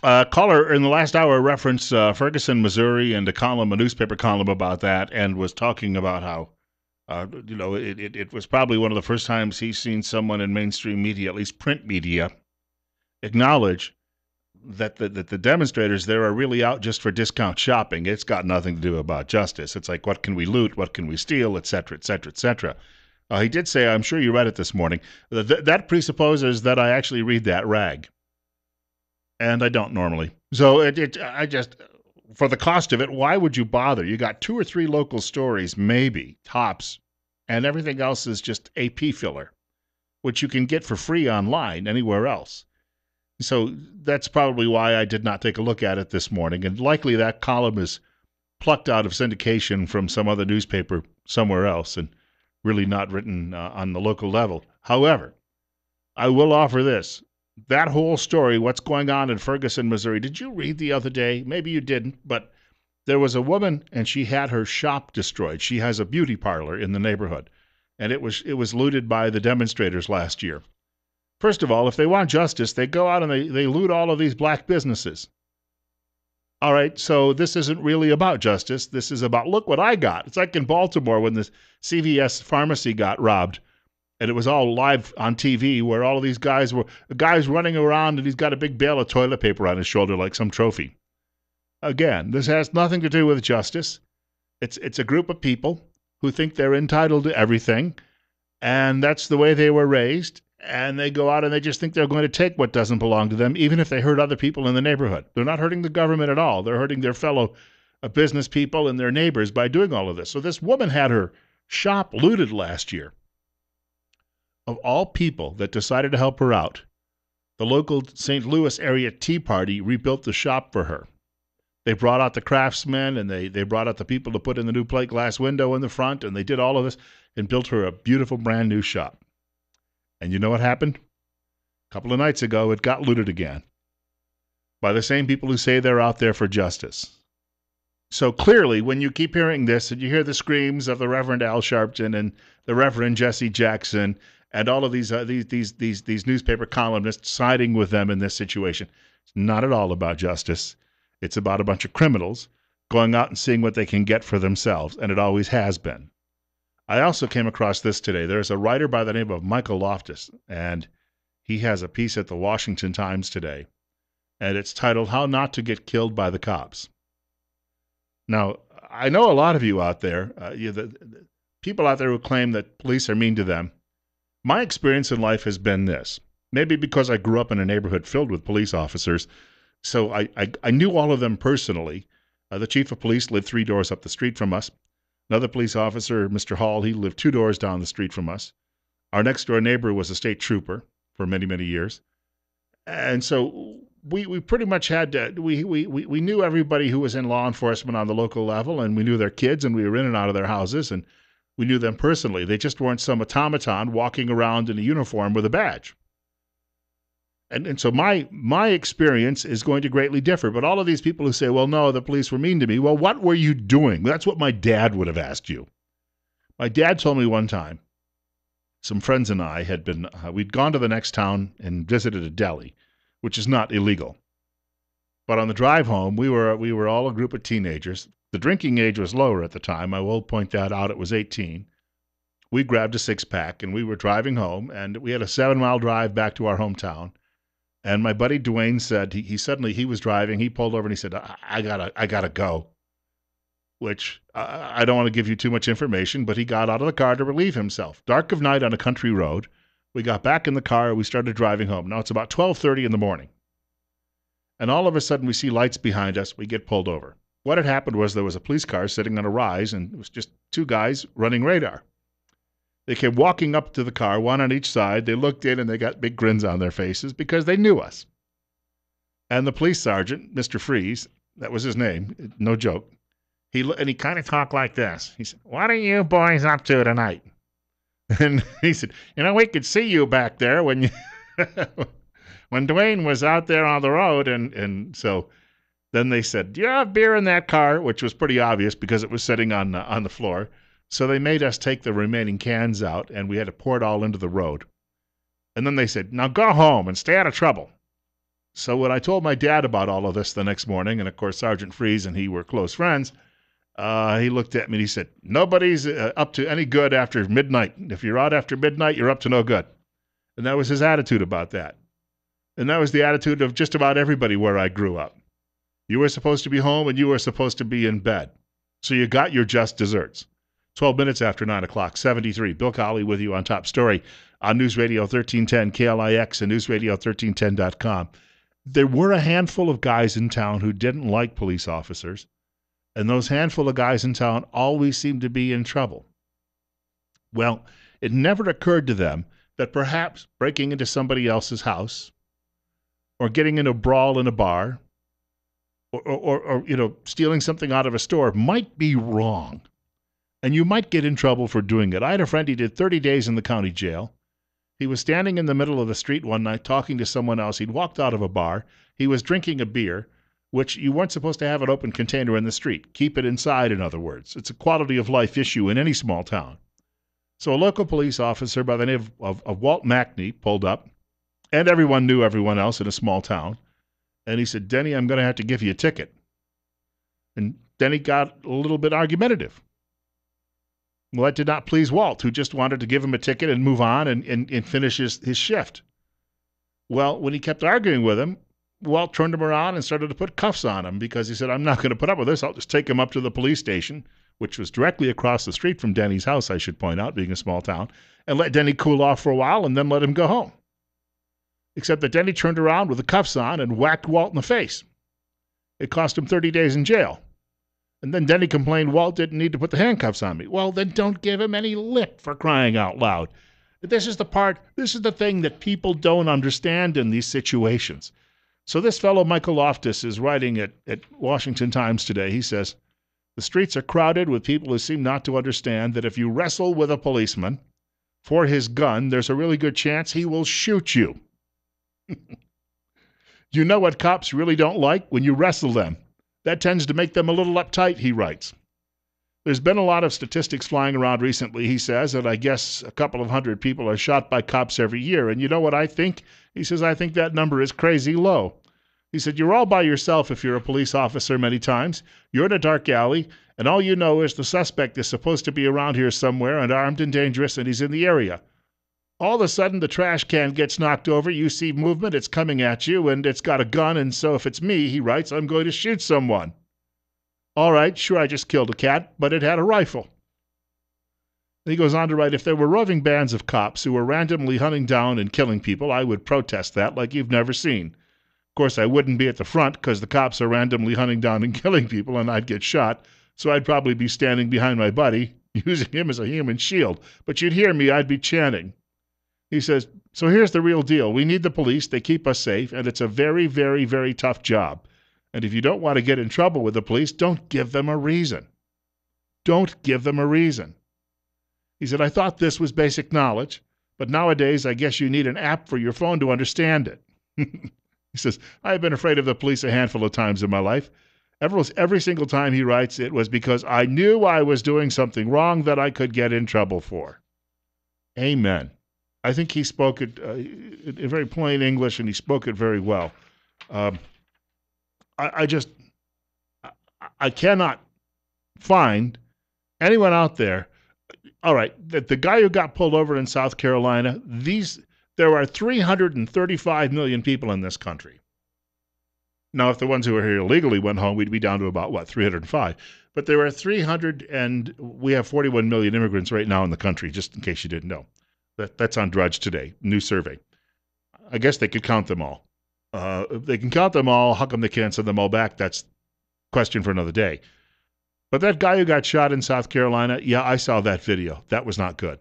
Caller in the last hour referenced Ferguson, Missouri, and a newspaper column about that, and was talking about how it was probably one of the first times he's seen someone in mainstream media, at least print media, acknowledge that the demonstrators there are really out just for discount shopping. It's got nothing to do about justice. It's like, what can we loot? What can we steal? Et cetera, et cetera, et cetera. He did say, I'm sure you read it this morning, that presupposes that I actually read that rag. And I don't normally. So I just, for the cost of it, why would you bother? You got two or three local stories, maybe, tops, and everything else is just AP filler, which you can get for free online anywhere else. So that's probably why I did not take a look at it this morning. And likely that column is plucked out of syndication from some other newspaper somewhere else and really not written on the local level. However, I will offer this. That whole story, what's going on in Ferguson, Missouri, did you read the other day? Maybe you didn't, but there was a woman and she had her shop destroyed. She has a beauty parlor in the neighborhood, and it was looted by the demonstrators last year. First of all, if they want justice, they go out and they loot all of these black businesses. All right, so this isn't really about justice. This is about, look what I got. It's like in Baltimore when the CVS pharmacy got robbed, and it was all live on TV where all of these guys were, a guy's running around and he's got a big bale of toilet paper on his shoulder like some trophy. Again, this has nothing to do with justice. It's a group of people who think they're entitled to everything, and that's the way they were raised. And they go out and they just think they're going to take what doesn't belong to them, even if they hurt other people in the neighborhood. They're not hurting the government at all. They're hurting their fellow business people and their neighbors by doing all of this. So this woman had her shop looted last year. Of all people that decided to help her out, the local St. Louis area Tea Party rebuilt the shop for her. They brought out the craftsmen and they brought out the people to put in the new plate glass window in the front, and they did all of this and built her a beautiful brand new shop. And you know what happened? A couple of nights ago, it got looted again by the same people who say they're out there for justice. So clearly, when you keep hearing this and you hear the screams of the Reverend Al Sharpton and the Reverend Jesse Jackson and all of these newspaper columnists siding with them in this situation, it's not at all about justice. It's about a bunch of criminals going out and seeing what they can get for themselves, and it always has been. I also came across this today. There's a writer by the name of Michael Loftus, and he has a piece at the Washington Times today, and it's titled, How Not to Get Killed by the Cops. Now, I know a lot of you out there, the people out there who claim that police are mean to them. My experience in life has been this. Maybe because I grew up in a neighborhood filled with police officers, so I knew all of them personally. The chief of police lived 3 doors up the street from us. Another police officer, Mr. Hall, he lived 2 doors down the street from us. Our next door neighbor was a state trooper for many, many years. And so we pretty much had to, we knew everybody who was in law enforcement on the local level, and we knew their kids, and we were in and out of their houses, and we knew them personally. They just weren't some automaton walking around in a uniform with a badge. And so my experience is going to greatly differ. But all of these people who say, well, no, the police were mean to me. Well, what were you doing? That's what my dad would have asked you. My dad told me one time, some friends and I had been, we'd gone to the next town and visited a deli, which is not illegal. But on the drive home, we were all a group of teenagers. The drinking age was lower at the time. I will point that out. It was 18. We grabbed a 6-pack and we were driving home, and we had a 7-mile drive back to our hometown. And my buddy Dwayne said he was driving. He pulled over and he said, I gotta go. Which I don't want to give you too much information, but he got out of the car to relieve himself. Dark of night on a country road. We got back in the car. We started driving home. Now it's about 12:30 in the morning. And all of a sudden we see lights behind us. We get pulled over. What had happened was there was a police car sitting on a rise, and it was just 2 guys running radar. They came walking up to the car, one on each side. They looked in, and they got big grins on their faces because they knew us. And the police sergeant, Mr. Freeze, that was his name, no joke, he kind of talked like this. He said, what are you boys up to tonight? And he said, we could see you back there when you when Dwayne was out there on the road. And so then they said, do you have beer in that car? Which was pretty obvious because it was sitting on the floor. So they made us take the remaining cans out, and we had to pour it all into the road. And then they said, now go home and stay out of trouble. So when I told my dad about all of this the next morning, and of course Sergeant Freeze and he were close friends, he looked at me and he said, "Nobody's up to any good after midnight. If you're out after midnight, you're up to no good." And that was his attitude about that. And that was the attitude of just about everybody where I grew up. You were supposed to be home and you were supposed to be in bed. So you got your just desserts. 12 minutes after 9 o'clock, 73. Bill Colley with you on Top Story on News Radio 1310 KLIX and newsradio1310.com. There were a handful of guys in town who didn't like police officers, and those handful of guys in town always seemed to be in trouble. Well, it never occurred to them that perhaps breaking into somebody else's house or getting in a brawl in a bar or stealing something out of a store might be wrong. And you might get in trouble for doing it. I had a friend, he did 30 days in the county jail. He was standing in the middle of the street one night talking to someone else. He'd walked out of a bar. He was drinking a beer, which you weren't supposed to have an open container in the street. Keep it inside, in other words. It's a quality of life issue in any small town. So a local police officer by the name of Walt Mackney pulled up, and everyone knew everyone else in a small town. And he said, "Denny, I'm going to have to give you a ticket." And Denny got a little bit argumentative. Well, that did not please Walt, who just wanted to give him a ticket and move on and finish his shift. Well, when he kept arguing with him, Walt turned him around and started to put cuffs on him because he said, "I'm not going to put up with this. I'll just take him up to the police station," which was directly across the street from Denny's house, I should point out, being a small town, and let Denny cool off for a while and then let him go home. Except that Denny turned around with the cuffs on and whacked Walt in the face. It cost him 30 days in jail. And then Denny complained Walt didn't need to put the handcuffs on me. Well, then don't give him any lip, for crying out loud. This is the thing that people don't understand in these situations. So this fellow, Michael Loftus, is writing at Washington Times today. He says, "The streets are crowded with people who seem not to understand that if you wrestle with a policeman for his gun, there's a really good chance he will shoot you." You know what cops really don't like? When you wrestle them. That tends to make them a little uptight, he writes. There's been a lot of statistics flying around recently, he says, and I guess a couple of hundred people are shot by cops every year. And you know what I think? He says, I think that number is crazy low. He said, you're all by yourself if you're a police officer many times. You're in a dark alley, and all you know is the suspect is supposed to be around here somewhere and armed and dangerous, and he's in the area. All of a sudden, the trash can gets knocked over. You see movement. It's coming at you, and it's got a gun. And so if it's me, he writes, I'm going to shoot someone. All right, sure, I just killed a cat, but it had a rifle. And he goes on to write, if there were roving bands of cops who were randomly hunting down and killing people, I would protest that like you've never seen. Of course, I wouldn't be at the front because the cops are randomly hunting down and killing people, and I'd get shot. So I'd probably be standing behind my buddy, using him as a human shield. But you'd hear me, I'd be chanting. He says, so here's the real deal. We need the police. They keep us safe, and it's a very, very, very tough job. And if you don't want to get in trouble with the police, don't give them a reason. Don't give them a reason. He said, I thought this was basic knowledge, but nowadays I guess you need an app for your phone to understand it. He says, I've been afraid of the police a handful of times in my life. Every single time, he writes, it was because I knew I was doing something wrong that I could get in trouble for. Amen. I think he spoke it in very plain English, and he spoke it very well. I cannot find anyone out there. All right, the guy who got pulled over in South Carolina, there are 335 million people in this country. Now, if the ones who are here illegally went home, we'd be down to about, 305. But there are 300, and we have 41 million immigrants right now in the country, just in case you didn't know. That's on Drudge today, new survey. I guess they could count them all. If they can count them all, how come they can't send them all back? That's a question for another day. But that guy who got shot in South Carolina, yeah, I saw that video. That was not good.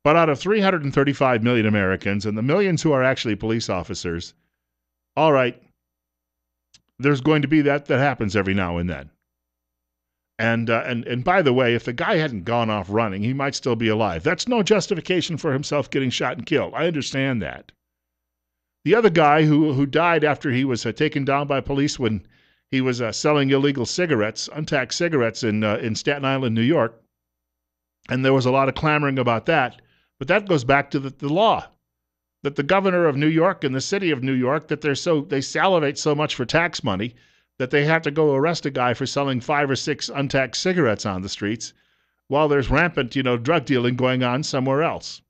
But out of 335 million Americans and the millions who are actually police officers, all right, there's going to be that happens every now and then. And by the way, if the guy hadn't gone off running, he might still be alive. That's no justification for himself getting shot and killed. I understand that. The other guy who died after he was taken down by police when he was selling illegal cigarettes, untaxed cigarettes in Staten Island, New York, and there was a lot of clamoring about that. But that goes back to the law. that the governor of New York and the city of New York, that they salivate so much for tax money that they have to go arrest a guy for selling 5 or 6 untaxed cigarettes on the streets while there's rampant, drug dealing going on somewhere else.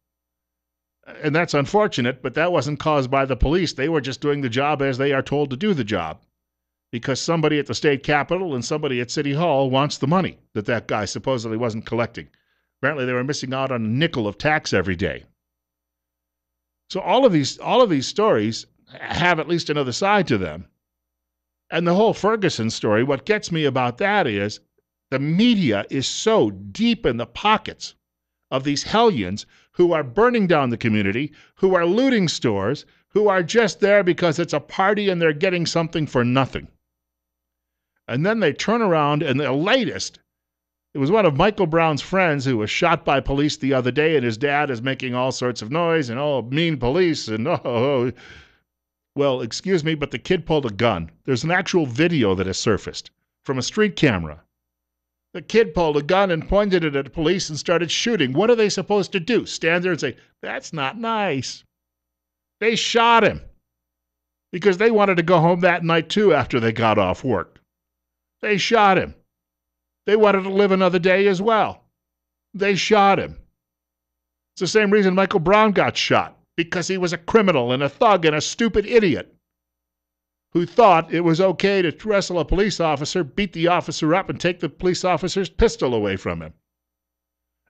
And that's unfortunate, but that wasn't caused by the police. They were just doing the job as they are told to do the job, because somebody at the state capitol and somebody at City Hall wants the money that guy supposedly wasn't collecting. Apparently they were missing out on a nickel of tax every day. So all of these stories have at least another side to them. And the whole Ferguson story, what gets me about that is the media is so deep in the pockets of these hellions who are burning down the community, who are looting stores, who are just there because it's a party and they're getting something for nothing. And then they turn around, and the latest, it was one of Michael Brown's friends who was shot by police the other day, and his dad is making all sorts of noise, and mean police, and well, excuse me, but the kid pulled a gun. There's an actual video that has surfaced from a street camera. The kid pulled a gun and pointed it at the police and started shooting. What are they supposed to do? Stand there and say, that's not nice. They shot him because they wanted to go home that night too after they got off work. They shot him. They wanted to live another day as well. They shot him. It's the same reason Michael Brown got shot, because he was a criminal and a thug and a stupid idiot who thought it was okay to wrestle a police officer, beat the officer up, and take the police officer's pistol away from him.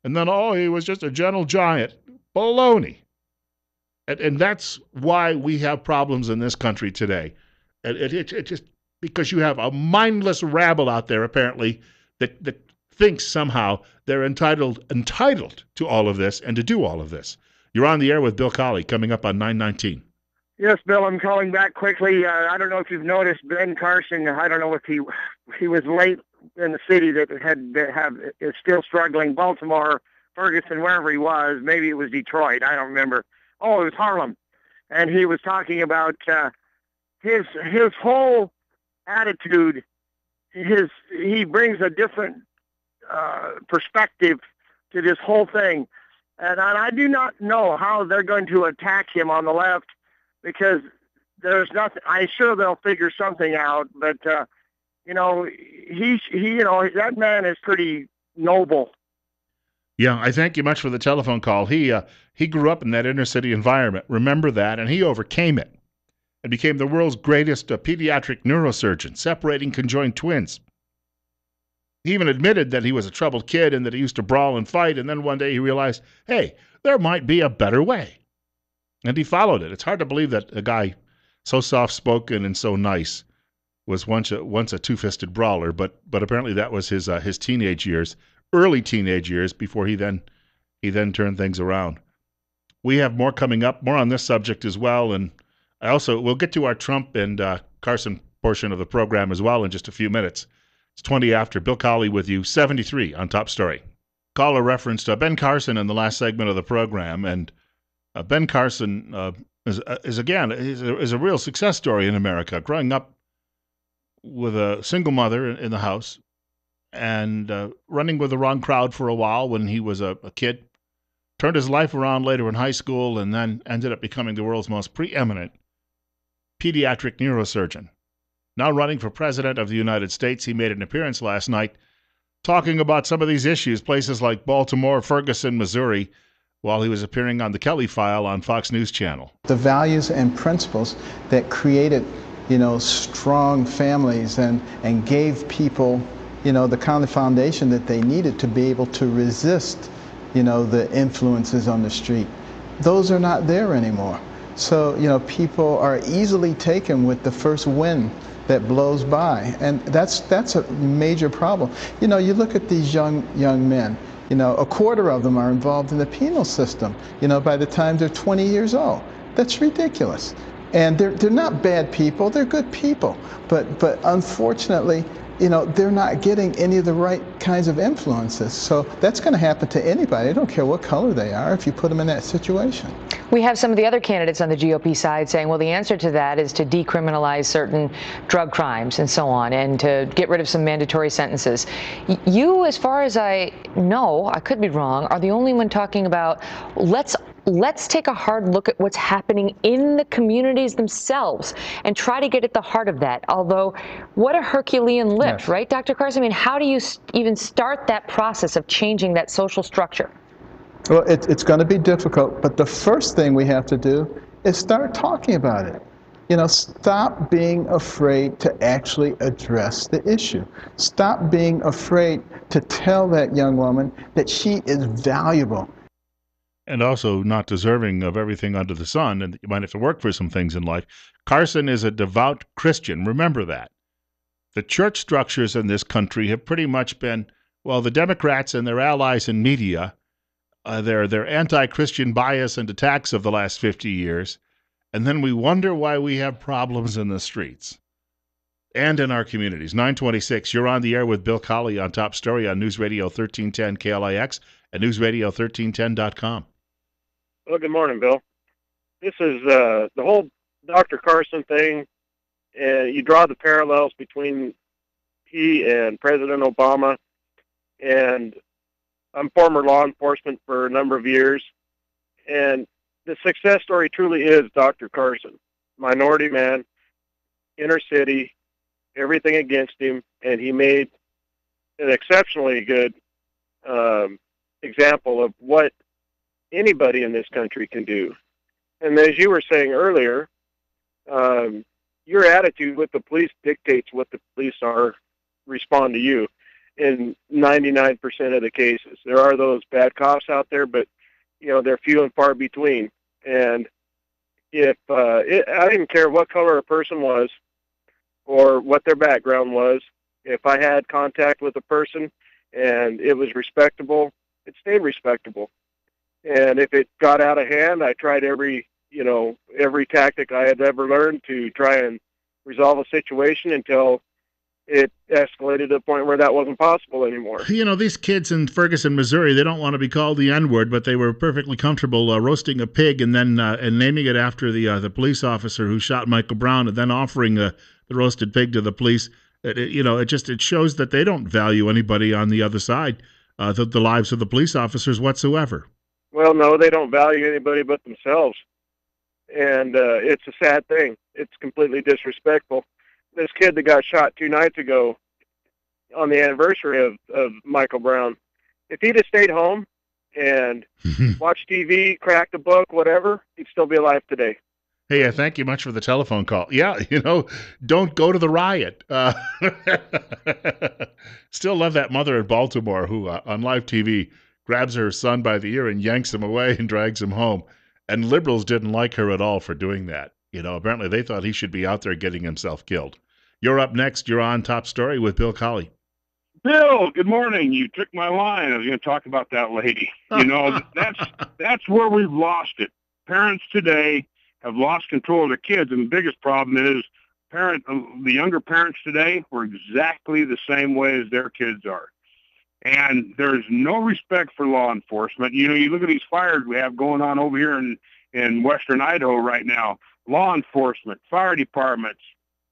And then, he was just a gentle giant. Baloney. And that's why we have problems in this country today. It just because you have a mindless rabble out there, apparently, that thinks somehow they're entitled to all of this and to do all of this. You're on the air with Bill Colley, coming up on 919. Yes, Bill, I'm calling back quickly. I don't know if you've noticed Ben Carson. I don't know if he was late in the city that is still struggling. Baltimore, Ferguson, wherever he was. Maybe it was Detroit. I don't remember. Oh, it was Harlem. And he was talking about his whole attitude. He brings a different perspective to this whole thing. And I do not know how they're going to attack him on the left, because there's nothing. I'm sure they'll figure something out, but that man is pretty noble. Yeah, I thank you much for the telephone call. He grew up in that inner city environment. Remember that, and he overcame it and became the world's greatest pediatric neurosurgeon, separating conjoined twins. He even admitted that he was a troubled kid and that he used to brawl and fight, and then one day he realized, hey, there might be a better way. And he followed it. It's hard to believe that a guy so soft-spoken and so nice was once a two-fisted brawler, but apparently that was his teenage years, early teenage years, before he then turned things around. We have more coming up, more on this subject as well, and we'll get to our Trump and Carson portion of the program as well in just a few minutes. It's 20 after. Bill Colley with you, 73 on Top Story. Caller referenced Ben Carson in the last segment of the program, and Ben Carson is a real success story in America. Growing up with a single mother in the house and running with the wrong crowd for a while when he was a kid, turned his life around later in high school, and then ended up becoming the world's most preeminent pediatric neurosurgeon. Now running for president of the United States, he made an appearance last night talking about some of these issues, places like Baltimore, Ferguson, Missouri, while he was appearing on the Kelley File on Fox News Channel. The values and principles that created, strong families and gave people, the kind of foundation that they needed to be able to resist, the influences on the street. Those are not there anymore. So, people are easily taken with the first wind that blows by, and that's a major problem. You look at these young men. A quarter of them are involved in the penal system, by the time they're 20 years old. That's ridiculous. And they're not bad people, they're good people. But unfortunately, they're not getting any of the right kinds of influences. So that's going to happen to anybody. I don't care what color they are if you put them in that situation. We have some of the other candidates on the GOP side saying, well, the answer to that is to decriminalize certain drug crimes and so on, and to get rid of some mandatory sentences. You, as far as I know, I could be wrong, are the only one talking about let's let's take a hard look at what's happening in the communities themselves and try to get at the heart of that. Although, what a Herculean lift, Yes. right, Dr. Carson? I mean, how do you even start that process of changing that social structure? Well, it's going to be difficult, but the first thing we have to do is start talking about it. Stop being afraid to actually address the issue. Stop being afraid to tell that young woman that she is valuable. And also not deserving of everything under the sun, and you might have to work for some things in life. Carson is a devout Christian. Remember that. The church structures in this country have pretty much been, well, the Democrats and their allies in media, their anti-Christian bias and attacks of the last 50 years, and then we wonder why we have problems in the streets and in our communities. 926, you're on the air with Bill Colley on Top Story on News Radio 1310 KLIX and newsradio1310.com. Well, good morning, Bill. This is the whole Dr. Carson thing. You draw the parallels between he and President Obama. And I'm former law enforcement for a number of years. And the success story truly is Dr. Carson. Minority man, inner city, everything against him. And he made an exceptionally good example of what anybody in this country can do. And as you were saying earlier, your attitude with the police dictates what the police respond to you in 99% of the cases. There are those bad cops out there, but they're few and far between. And if I didn't care what color a person was or what their background was, if I had contact with a person and it was respectable, it stayed respectable. And if it got out of hand, I tried every tactic I had ever learned to try and resolve a situation until it escalated to the point where that wasn't possible anymore. These kids in Ferguson, Missouri, they don't want to be called the N-word, but they were perfectly comfortable roasting a pig and then and naming it after the police officer who shot Michael Brown, and then offering the roasted pig to the police. It shows that they don't value anybody on the other side, the lives of the police officers whatsoever. Well, no, they don't value anybody but themselves. And it's a sad thing. It's completely disrespectful. This kid that got shot 2 nights ago on the anniversary of Michael Brown, if he'd have stayed home and watched TV, cracked a book, whatever, he'd still be alive today. Hey, thank you much for the telephone call. Yeah, don't go to the riot. Still love that mother in Baltimore who, on live TV, grabs her son by the ear and yanks him away and drags him home. And liberals didn't like her at all for doing that. Apparently they thought he should be out there getting himself killed. You're up next. You're on Top Story with Bill Colley. Bill, good morning. You took my line. I was going to talk about that lady. That's where we've lost it. Parents today have lost control of their kids, and the biggest problem is the younger parents today were exactly the same way as their kids are. And there's no respect for law enforcement. You look at these fires we have going on over here in western Idaho right now. Law enforcement, fire departments,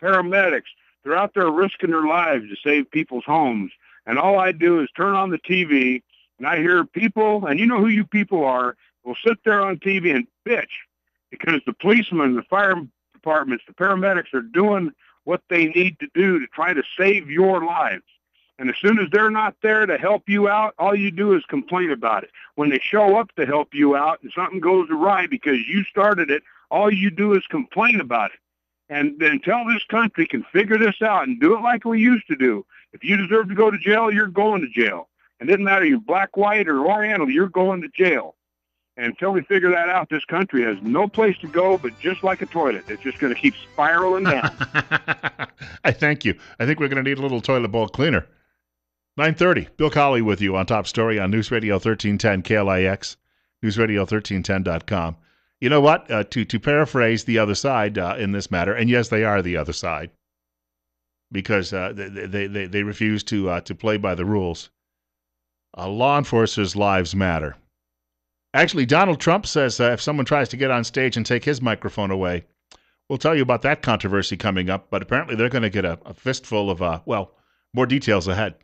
paramedics, they're out there risking their lives to save people's homes. And all I do is turn on the TV, and I hear people, and you know who you people are, will sit there on TV and bitch because the policemen, the fire departments, the paramedics are doing what they need to do to try to save your lives. And as soon as they're not there to help you out, all you do is complain about it. When they show up to help you out and something goes awry because you started it, all you do is complain about it. And until this country can figure this out and do it like we used to do, if you deserve to go to jail, you're going to jail. And it doesn't matter you're black, white, or oriental, you're going to jail. And until we figure that out, this country has no place to go but just like a toilet. It's just going to keep spiraling down. I thank you. I think we're going to need a little toilet bowl cleaner. 9:30, Bill Colley with you on Top Story on News Radio 1310 KLIX, newsradio1310.com. You know what? To paraphrase the other side in this matter, and yes, they are the other side, because they refuse to play by the rules. Law enforcers' lives matter. Actually, Donald Trump says if someone tries to get on stage and take his microphone away, we'll tell you about that controversy coming up, but apparently they're going to get a fistful of, more details ahead.